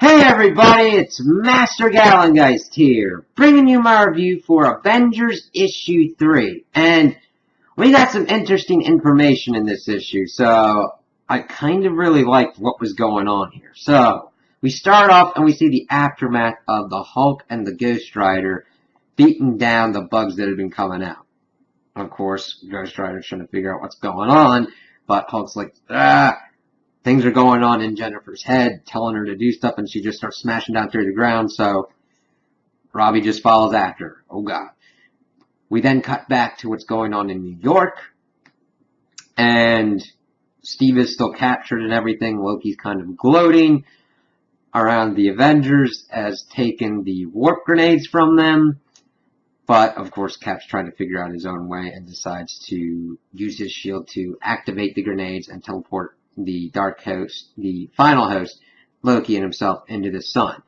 Hey everybody, it's Master Gallengeist here, bringing you my review for Avengers issue 3. And we got some interesting information in this issue, so I kind of really liked what was going on here. So, we start off and we see the aftermath of the Hulk and the Ghost Rider beating down the bugs that have been coming out. Of course, Ghost Rider's trying to figure out what's going on, but Hulk's like, things are going on in Jennifer's head, telling her to do stuff, and she just starts smashing down through the ground, so Robbie just follows after her. Oh, God. We then cut back to what's going on in New York, and Steve is still captured and everything. Loki's kind of gloating around the Avengers as taking the warp grenades from them, but, of course, Cap's trying to figure out his own way and decides to use his shield to activate the grenades and teleport the Dark Host, the final host, Loki and himself, into the sun.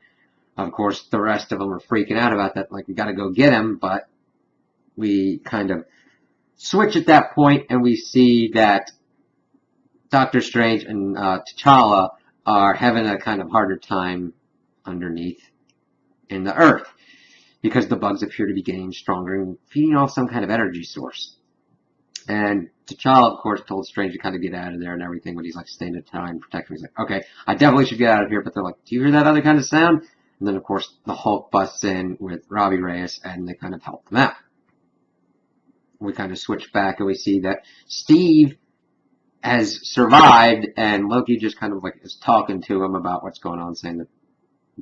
Of course, the rest of them are freaking out about that, like, we gotta go get him, but we kind of switch at that point, and we see that Doctor Strange and T'Challa are having a kind of harder time underneath in the Earth, because the bugs appear to be getting stronger and feeding off some kind of energy source. And T'Challa, of course, told Strange to kind of get out of there and everything, but he's like, staying in time and protect him. He's like, okay, I definitely should get out of here, but they're like, do you hear that other kind of sound? And then, of course, the Hulk busts in with Robbie Reyes, and they kind of help them out. We kind of switch back, and we see that Steve has survived, and Loki just kind of like is talking to him about what's going on, saying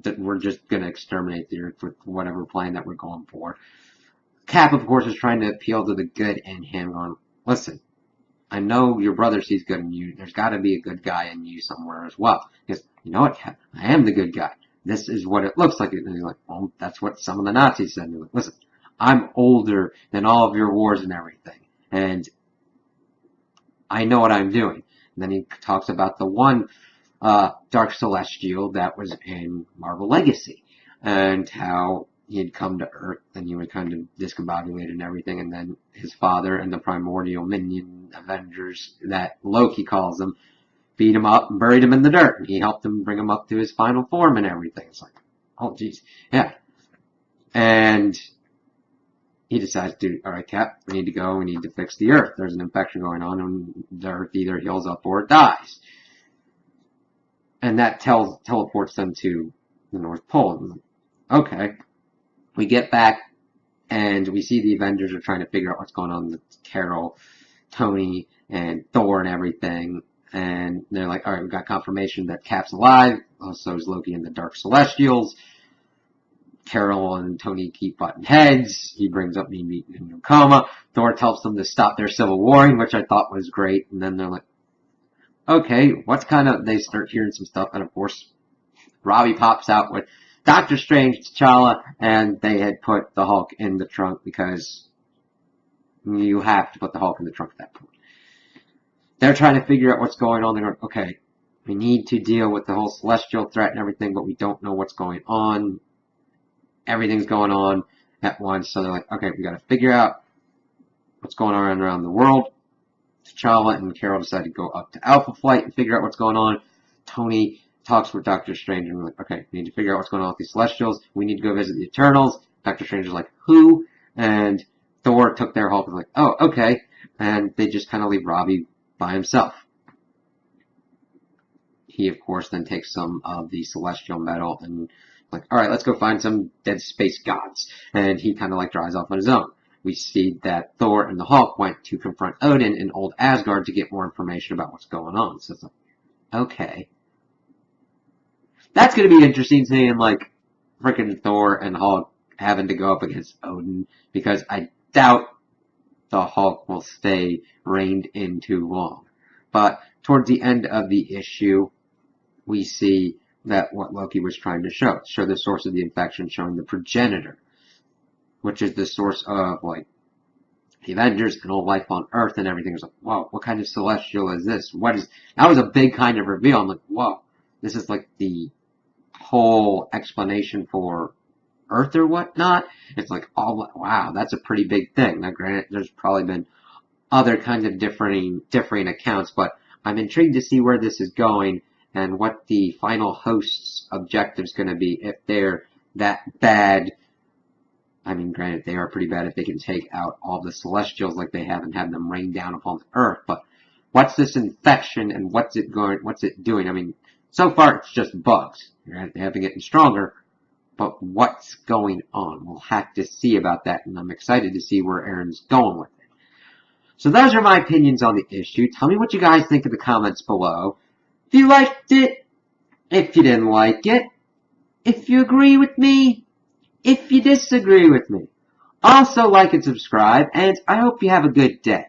that we're just going to exterminate the Earth with whatever plan that we're going for. Cap, of course, is trying to appeal to the good in him, going, listen, I know your brother sees good in you. There's got to be a good guy in you somewhere as well. Because, you know what, Cap? I am the good guy. This is what it looks like. And he's like, well, that's what some of the Nazis said. And he's like, listen, I'm older than all of your wars and everything. And I know what I'm doing. And then he talks about the one Dark Celestial that was in Marvel Legacy. And how he had come to Earth, and he was kind of discombobulated and everything, and then his father and the primordial minion Avengers, that Loki calls them, beat him up and buried him in the dirt, and he helped him bring him up to his final form and everything. It's like, oh jeez, yeah. And he decides to, alright Cap, we need to go, we need to fix the Earth. There's an infection going on, and the Earth either heals up or it dies. And that teleports them to the North Pole. Okay. We get back, and we see the Avengers are trying to figure out what's going on with Carol, Tony, and Thor and everything. And they're like, alright, we got confirmation that Cap's alive. So is Loki and the Dark Celestials. Carol and Tony keep butting heads. He brings up me meeting in Newcoma. Thor tells them to stop their civil warring, which I thought was great. And then they're like, okay, what's kind of... They start hearing some stuff, and of course, Robbie pops out with Doctor Strange, T'Challa, and they had put the Hulk in the trunk because you have to put the Hulk in the trunk at that point. They're trying to figure out what's going on. They're going, okay, we need to deal with the whole celestial threat and everything, but we don't know what's going on. Everything's going on at once, so they're like, okay, we got to figure out what's going on around the world. T'Challa and Carol decide to go up to Alpha Flight and figure out what's going on. Tony talks with Doctor Strange, and we're like, okay, we need to figure out what's going on with these Celestials. We need to go visit the Eternals. Doctor Strange is like, who? And Thor took their Hulk and was like, oh, okay. And they just kind of leave Robbie by himself. He, of course, then takes some of the Celestial metal and like, alright, let's go find some dead space gods. And he kind of like drives off on his own. We see that Thor and the Hulk went to confront Odin in old Asgard to get more information about what's going on. So it's like, okay. That's going to be interesting, seeing, like, frickin' Thor and Hulk having to go up against Odin, because I doubt the Hulk will stay reined in too long. But towards the end of the issue, we see that what Loki was trying to show the source of the infection, showing the progenitor, which is the source of, like, the Avengers and all life on Earth and everything. It's like, whoa, what kind of celestial is this? That was a big kind of reveal. I'm like, whoa, this is like the whole explanation for Earth or whatnot. It's like, oh wow, that's a pretty big thing. Now granted, there's probably been other kinds of differing accounts, but I'm intrigued to see where this is going, and what the final host's objective is going to be if they're that bad. I mean, granted, they are pretty bad if they can take out all the Celestials like they have and have them rain down upon the Earth. But what's this infection and what's it doing? I mean, so far it's just bugs. Right? They have been getting stronger, but what's going on? We'll have to see about that, and I'm excited to see where Aaron's going with it. So those are my opinions on the issue. Tell me what you guys think in the comments below. If you liked it, if you didn't like it, if you agree with me, if you disagree with me. Also like and subscribe, and I hope you have a good day.